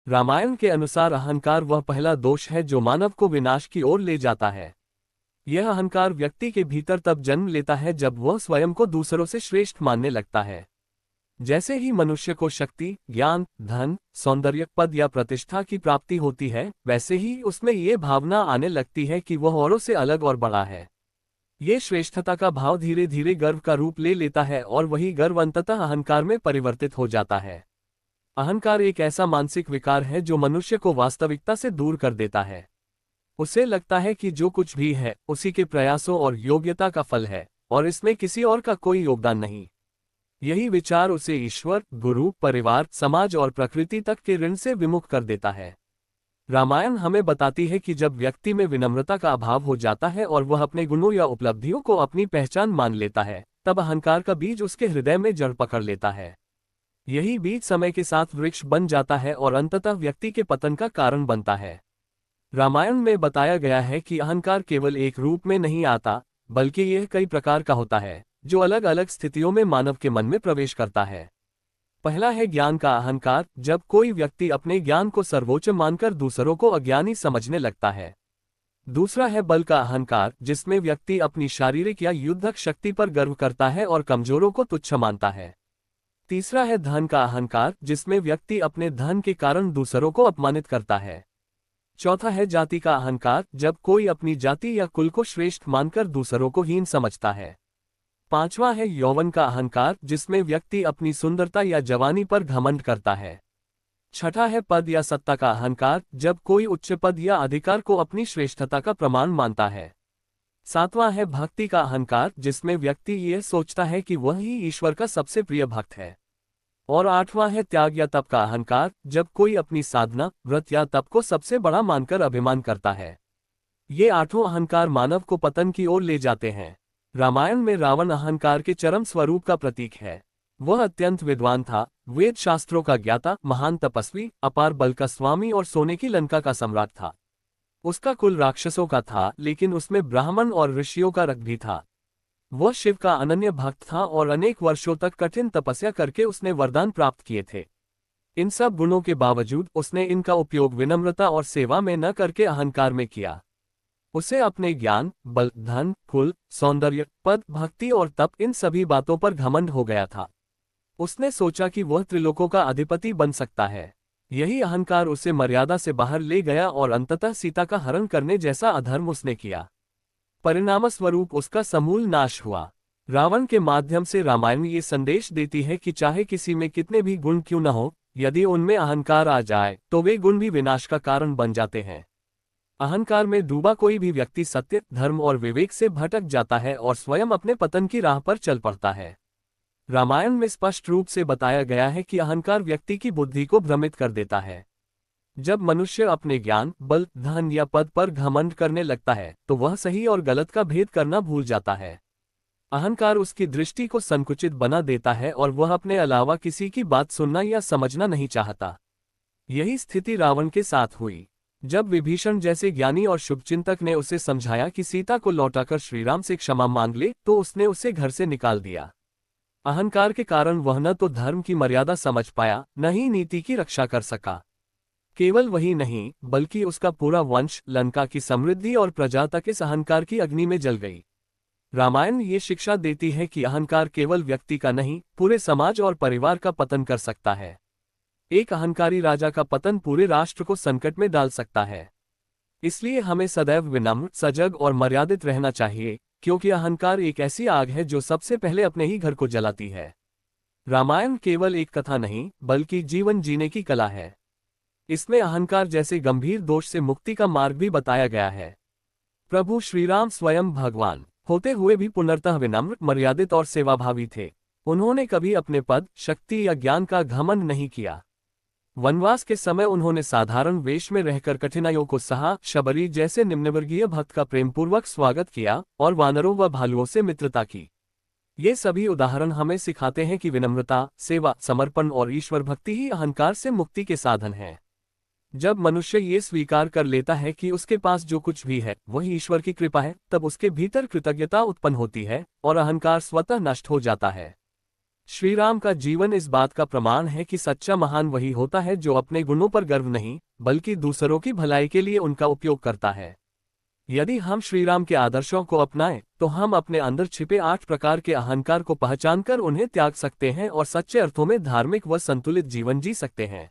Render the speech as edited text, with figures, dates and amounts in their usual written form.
रामायण के अनुसार अहंकार वह पहला दोष है जो मानव को विनाश की ओर ले जाता है। यह अहंकार व्यक्ति के भीतर तब जन्म लेता है जब वह स्वयं को दूसरों से श्रेष्ठ मानने लगता है। जैसे ही मनुष्य को शक्ति, ज्ञान, धन, सौंदर्य, पद या प्रतिष्ठा की प्राप्ति होती है, वैसे ही उसमें ये भावना आने लगती है कि वह औरों से अलग और बड़ा है। ये श्रेष्ठता का भाव धीरे धीरे गर्व का रूप ले लेता है और वही गर्व अंततः अहंकार में परिवर्तित हो जाता है। अहंकार एक ऐसा मानसिक विकार है जो मनुष्य को वास्तविकता से दूर कर देता है। उसे लगता है कि जो कुछ भी है उसी के प्रयासों और योग्यता का फल है और इसमें किसी और का कोई योगदान नहीं। यही विचार उसे ईश्वर, गुरु, परिवार, समाज और प्रकृति तक के ऋण से विमुख कर देता है। रामायण हमें बताती है कि जब व्यक्ति में विनम्रता का अभाव हो जाता है और वह अपने गुणों या उपलब्धियों को अपनी पहचान मान लेता है, तब अहंकार का बीज उसके हृदय में जड़ पकड़ लेता है। यही बीज समय के साथ वृक्ष बन जाता है और अंततः व्यक्ति के पतन का कारण बनता है। रामायण में बताया गया है कि अहंकार केवल एक रूप में नहीं आता, बल्कि यह कई प्रकार का होता है, जो अलग अलग स्थितियों में मानव के मन में प्रवेश करता है। पहला है ज्ञान का अहंकार, जब कोई व्यक्ति अपने ज्ञान को सर्वोच्च मानकर दूसरों को अज्ञानी समझने लगता है। दूसरा है बल का अहंकार, जिसमें व्यक्ति अपनी शारीरिक या युद्धक शक्ति पर गर्व करता है और कमजोरों को तुच्छ मानता है। तीसरा है धन का अहंकार, जिसमें व्यक्ति अपने धन के कारण दूसरों को अपमानित करता है। चौथा है जाति का अहंकार, जब कोई अपनी जाति या कुल को श्रेष्ठ मानकर दूसरों को हीन समझता है। पांचवा है यौवन का अहंकार, जिसमें व्यक्ति अपनी सुंदरता या जवानी पर घमंड करता है। छठा है पद या सत्ता का अहंकार, जब कोई उच्च पद या अधिकार को अपनी श्रेष्ठता का प्रमाण मानता है। सातवां है भक्ति का अहंकार, जिसमें व्यक्ति यह सोचता है कि वह ही ईश्वर का सबसे प्रिय भक्त है। और आठवां है त्याग या तप का अहंकार, जब कोई अपनी साधना, व्रत या तप को सबसे बड़ा मानकर अभिमान करता है। ये आठों अहंकार मानव को पतन की ओर ले जाते हैं। रामायण में रावण अहंकार के चरम स्वरूप का प्रतीक है। वह अत्यंत विद्वान था, वेद शास्त्रों का ज्ञाता, महान तपस्वी, अपार बल का स्वामी और सोने की लंका का सम्राट था। उसका कुल राक्षसों का था, लेकिन उसमें ब्राह्मण और ऋषियों का रक्त भी था। वह शिव का अनन्य भक्त था और अनेक वर्षों तक कठिन तपस्या करके उसने वरदान प्राप्त किए थे। इन सब गुणों के बावजूद उसने इनका उपयोग विनम्रता और सेवा में न करके अहंकार में किया। उसे अपने ज्ञान, बल, धन, कुल, सौंदर्य, पद, भक्ति और तप, इन सभी बातों पर घमंड हो गया था। उसने सोचा कि वह त्रिलोकों का अधिपति बन सकता है। यही अहंकार उसे मर्यादा से बाहर ले गया और अंततः सीता का हरण करने जैसा अधर्म उसने किया। परिणामस्वरूप उसका समूल नाश हुआ। रावण के माध्यम से रामायण ये संदेश देती है कि चाहे किसी में कितने भी गुण क्यों न हो, यदि उनमें अहंकार आ जाए तो वे गुण भी विनाश का कारण बन जाते हैं। अहंकार में डूबा कोई भी व्यक्ति सत्य, धर्म और विवेक से भटक जाता है और स्वयं अपने पतन की राह पर चल पड़ता है। रामायण में स्पष्ट रूप से बताया गया है कि अहंकार व्यक्ति की बुद्धि को भ्रमित कर देता है। जब मनुष्य अपने ज्ञान, बल, धन या पद पर घमंड करने लगता है तो वह सही और गलत का भेद करना भूल जाता है। अहंकार उसकी दृष्टि को संकुचित बना देता है और वह अपने अलावा किसी की बात सुनना या समझना नहीं चाहता। यही स्थिति रावण के साथ हुई। जब विभीषण जैसे ज्ञानी और शुभचिंतक ने उसे समझाया कि सीता को लौटाकर श्रीराम से क्षमा मांग ले, तो उसने उसे घर से निकाल दिया। अहंकार के कारण वह न तो धर्म की मर्यादा समझ पाया, न ही नीति की रक्षा कर सका। केवल वही नहीं, बल्कि उसका पूरा वंश, लंका की समृद्धि और प्रजा तक इस अहंकार की अग्नि में जल गई। रामायण ये शिक्षा देती है कि अहंकार केवल व्यक्ति का नहीं, पूरे समाज और परिवार का पतन कर सकता है। एक अहंकारी राजा का पतन पूरे राष्ट्र को संकट में डाल सकता है। इसलिए हमें सदैव विनम्र, सजग और मर्यादित रहना चाहिए, क्योंकि अहंकार एक ऐसी आग है जो सबसे पहले अपने ही घर को जलाती है। रामायण केवल एक कथा नहीं, बल्कि जीवन जीने की कला है। इसमें अहंकार जैसे गंभीर दोष से मुक्ति का मार्ग भी बताया गया है। प्रभु श्रीराम स्वयं भगवान होते हुए भी पूर्णतः विनम्र, मर्यादित और सेवाभावी थे। उन्होंने कभी अपने पद, शक्ति या ज्ञान का घमंड नहीं किया। वनवास के समय उन्होंने साधारण वेश में रहकर कठिनाइयों को सहा, शबरी जैसे निम्नवर्गीय भक्त का प्रेमपूर्वक स्वागत किया और वानरों व भालुओं से मित्रता की। ये सभी उदाहरण हमें सिखाते हैं कि विनम्रता, सेवा, समर्पण और ईश्वर भक्ति ही अहंकार से मुक्ति के साधन हैं। जब मनुष्य ये स्वीकार कर लेता है कि उसके पास जो कुछ भी है वही ईश्वर की कृपा है, तब उसके भीतर कृतज्ञता उत्पन्न होती है और अहंकार स्वतः नष्ट हो जाता है। श्री राम का जीवन इस बात का प्रमाण है कि सच्चा महान वही होता है जो अपने गुणों पर गर्व नहीं, बल्कि दूसरों की भलाई के लिए उनका उपयोग करता है। यदि हम श्री राम के आदर्शों को अपनाएं, तो हम अपने अंदर छिपे 8 प्रकार के अहंकार को पहचानकर उन्हें त्याग सकते हैं और सच्चे अर्थों में धार्मिक व संतुलित जीवन जी सकते हैं।